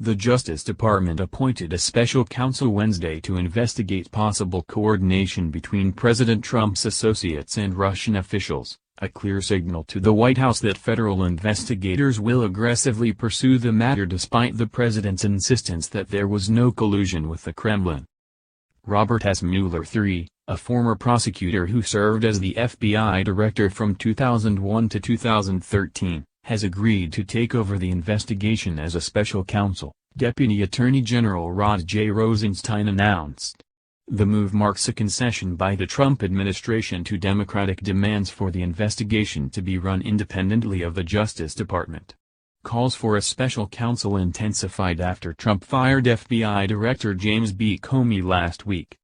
The Justice Department appointed a special counsel Wednesday to investigate possible coordination between President Trump's associates and Russian officials, a clear signal to the White House that federal investigators will aggressively pursue the matter despite the president's insistence that there was no collusion with the Kremlin. Robert S. Mueller III, a former prosecutor who served as the FBI director from 2001 to 2013, has agreed to take over the investigation as a special counsel, Deputy Attorney General Rod J. Rosenstein announced. The move marks a concession by the Trump administration to Democratic demands for the investigation to be run independently of the Justice Department. Calls for a special counsel intensified after Trump fired FBI Director James B. Comey last week.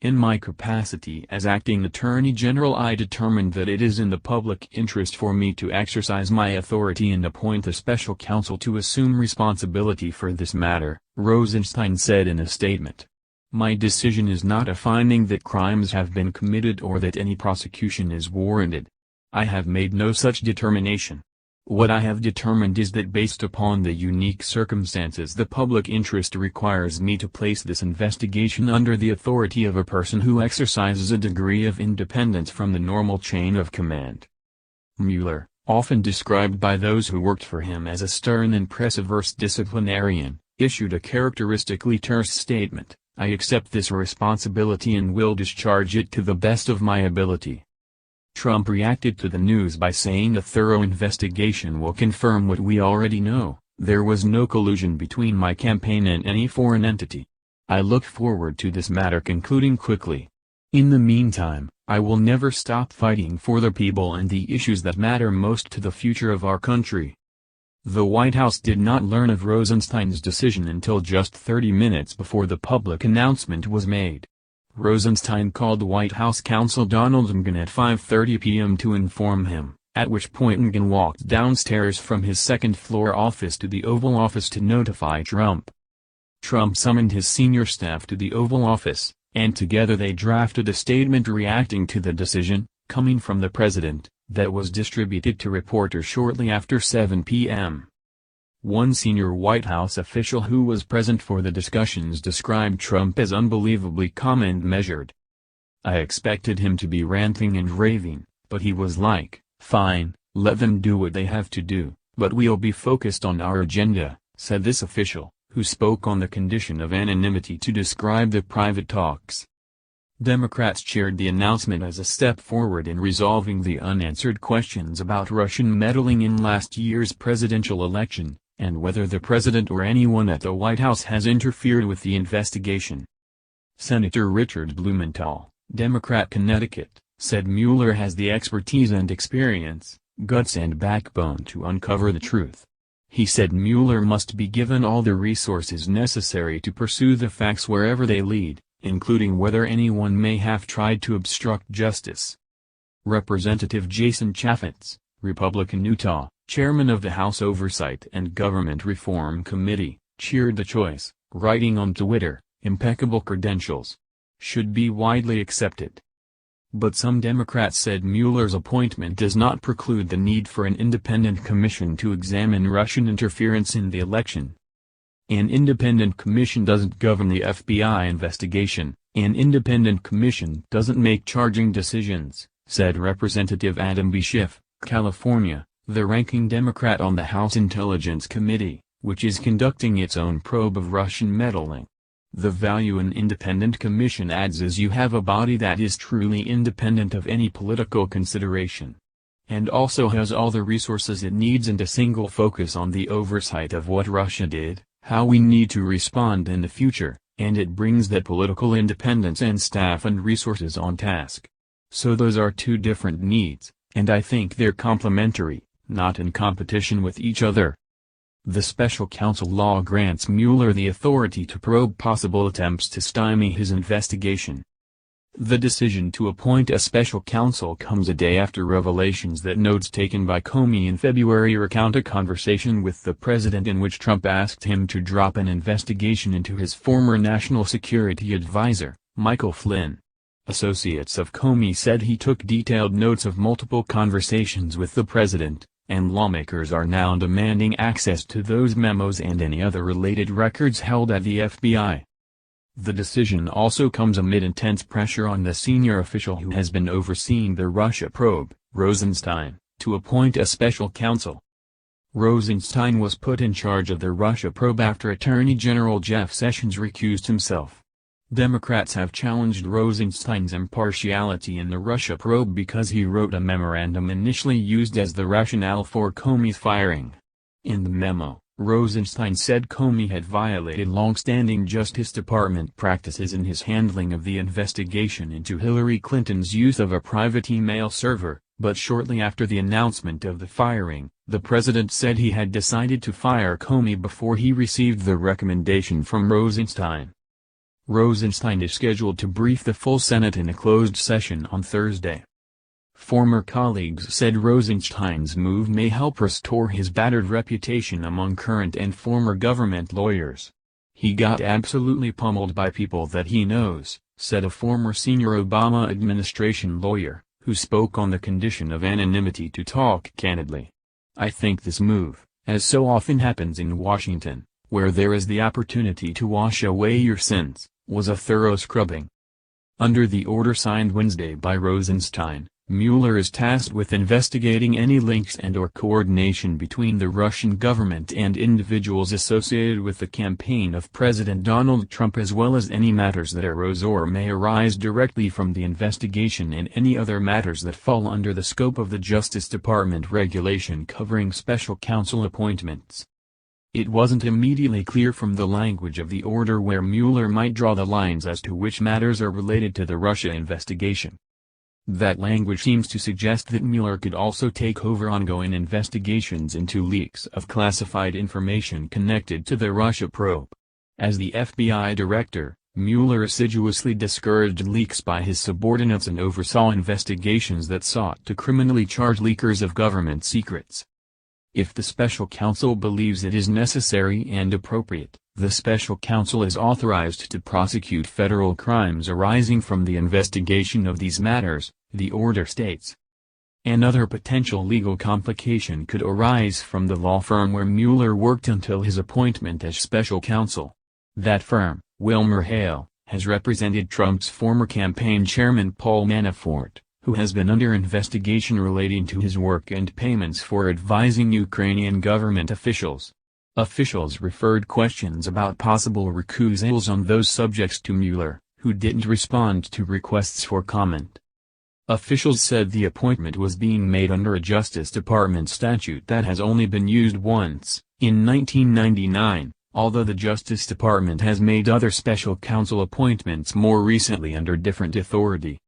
In my capacity as acting Attorney General, I determined that it is in the public interest for me to exercise my authority and appoint a special counsel to assume responsibility for this matter, Rosenstein said in a statement. My decision is not a finding that crimes have been committed or that any prosecution is warranted. I have made no such determination. What I have determined is that based upon the unique circumstances, the public interest requires me to place this investigation under the authority of a person who exercises a degree of independence from the normal chain of command. Mueller, often described by those who worked for him as a stern and press-averse disciplinarian, issued a characteristically terse statement: "I accept this responsibility and will discharge it to the best of my ability." Trump reacted to the news by saying a thorough investigation will confirm what we already know: there was no collusion between my campaign and any foreign entity. I look forward to this matter concluding quickly. In the meantime, I will never stop fighting for the people and the issues that matter most to the future of our country. The White House did not learn of Rosenstein's decision until just 30 minutes before the public announcement was made. Rosenstein called White House counsel Donald Mcgahn at 5:30 p.m. to inform him, at which point Mcgahn walked downstairs from his second-floor office to the Oval Office to notify Trump. Trump summoned his senior staff to the Oval Office, and together they drafted a statement reacting to the decision, coming from the president, that was distributed to reporters shortly after 7 p.m. One senior White House official who was present for the discussions described Trump as unbelievably calm and measured. "I expected him to be ranting and raving, but he was like, 'Fine, let them do what they have to do, but we'll be focused on our agenda,'" said this official, who spoke on the condition of anonymity to describe the private talks. Democrats cheered the announcement as a step forward in resolving the unanswered questions about Russian meddling in last year's presidential election, and whether the president or anyone at the White House has interfered with the investigation. Senator Richard Blumenthal, Democrat Connecticut, said Mueller has the expertise and experience, guts and backbone to uncover the truth. He said Mueller must be given all the resources necessary to pursue the facts wherever they lead, including whether anyone may have tried to obstruct justice. Representative Jason Chaffetz, Republican Utah, chairman of the House Oversight and Government Reform Committee, cheered the choice, writing on Twitter, "Impeccable credentials. Should be widely accepted." But some Democrats said Mueller's appointment does not preclude the need for an independent commission to examine Russian interference in the election. "An independent commission doesn't govern the FBI investigation, an independent commission doesn't make charging decisions," said Representative Adam B. Schiff, California, the ranking Democrat on the House Intelligence Committee, which is conducting its own probe of Russian meddling. "The value an independent commission adds is you have a body that is truly independent of any political consideration, and also has all the resources it needs and a single focus on the oversight of what Russia did, how we need to respond in the future, and it brings that political independence and staff and resources on task. So those are two different needs, and I think they're complementary, not in competition with each other." The special counsel law grants Mueller the authority to probe possible attempts to stymie his investigation. The decision to appoint a special counsel comes a day after revelations that notes taken by Comey in February recount a conversation with the president in which Trump asked him to drop an investigation into his former national security advisor, Michael Flynn. Associates of Comey said he took detailed notes of multiple conversations with the president, and lawmakers are now demanding access to those memos and any other related records held at the FBI. The decision also comes amid intense pressure on the senior official who has been overseeing the Russia probe, Rosenstein, to appoint a special counsel. Rosenstein was put in charge of the Russia probe after Attorney General Jeff Sessions recused himself. Democrats have challenged Rosenstein's impartiality in the Russia probe because he wrote a memorandum initially used as the rationale for Comey's firing. In the memo, Rosenstein said Comey had violated long-standing Justice Department practices in his handling of the investigation into Hillary Clinton's use of a private email server, but shortly after the announcement of the firing, the president said he had decided to fire Comey before he received the recommendation from Rosenstein. Rosenstein is scheduled to brief the full Senate in a closed session on Thursday. Former colleagues said Rosenstein's move may help restore his battered reputation among current and former government lawyers. "He got absolutely pummeled by people that he knows," said a former senior Obama administration lawyer, who spoke on the condition of anonymity to talk candidly. "I think this move, as so often happens in Washington, where there is the opportunity to wash away your sins, was a thorough scrubbing." Under the order signed Wednesday by Rosenstein, Mueller is tasked with investigating any links and/or coordination between the Russian government and individuals associated with the campaign of President Donald Trump, as well as any matters that arose or may arise directly from the investigation and any other matters that fall under the scope of the Justice Department regulation covering special counsel appointments. It wasn't immediately clear from the language of the order where Mueller might draw the lines as to which matters are related to the Russia investigation. That language seems to suggest that Mueller could also take over ongoing investigations into leaks of classified information connected to the Russia probe. As the FBI director, Mueller assiduously discouraged leaks by his subordinates and oversaw investigations that sought to criminally charge leakers of government secrets. If the special counsel believes it is necessary and appropriate, the special counsel is authorized to prosecute federal crimes arising from the investigation of these matters, the order states. Another potential legal complication could arise from the law firm where Mueller worked until his appointment as special counsel. That firm, WilmerHale, has represented Trump's former campaign chairman Paul Manafort, who has been under investigation relating to his work and payments for advising Ukrainian government officials. Officials referred questions about possible recusals on those subjects to Mueller, who didn't respond to requests for comment. Officials said the appointment was being made under a Justice Department statute that has only been used once, in 1999, although the Justice Department has made other special counsel appointments more recently under different authority.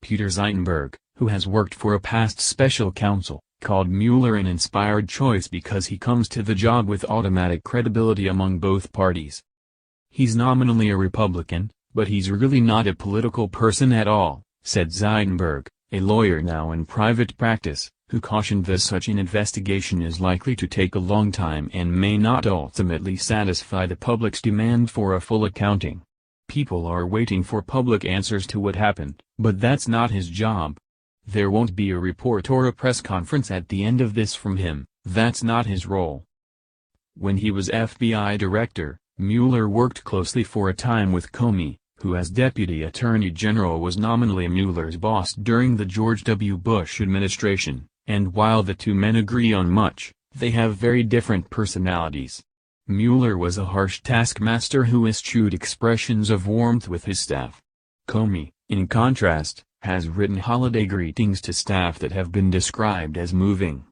Peter Zeitenberg, who has worked for a past special counsel, called Mueller an inspired choice because he comes to the job with automatic credibility among both parties. "He's nominally a Republican, but he's really not a political person at all," said Zeitenberg, a lawyer now in private practice, who cautioned that such an investigation is likely to take a long time and may not ultimately satisfy the public's demand for a full accounting. "People are waiting for public answers to what happened, but that's not his job. There won't be a report or a press conference at the end of this from him, that's not his role." When he was FBI director, Mueller worked closely for a time with Comey, who as Deputy Attorney General was nominally Mueller's boss during the George W. Bush administration, and while the two men agree on much, they have very different personalities. Mueller was a harsh taskmaster who eschewed expressions of warmth with his staff. Comey, in contrast, has written holiday greetings to staff that have been described as moving.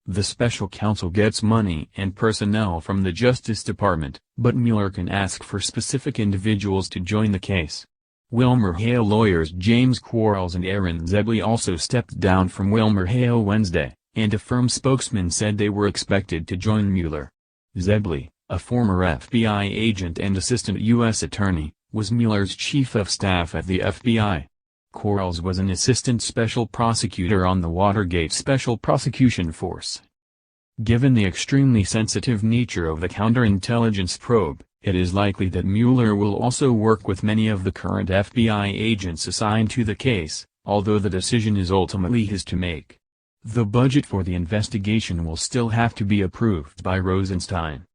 The special counsel gets money and personnel from the Justice Department, but Mueller can ask for specific individuals to join the case. WilmerHale lawyers James Quarles and Aaron Zebley also stepped down from WilmerHale Wednesday, and a firm spokesman said they were expected to join Mueller. Zebley, a former FBI agent and assistant U.S. attorney, was Mueller's chief of staff at the FBI. Quarles was an assistant special prosecutor on the Watergate Special Prosecution Force. Given the extremely sensitive nature of the counterintelligence probe, it is likely that Mueller will also work with many of the current FBI agents assigned to the case, although the decision is ultimately his to make. The budget for the investigation will still have to be approved by Rosenstein.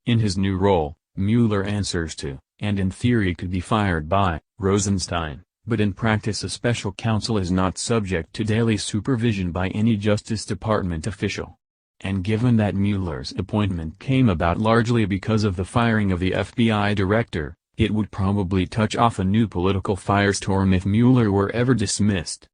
In his new role, Mueller answers to, and in theory could be fired by, Rosenstein, but in practice a special counsel is not subject to daily supervision by any Justice Department official. And given that Mueller's appointment came about largely because of the firing of the FBI director, it would probably touch off a new political firestorm if Mueller were ever dismissed.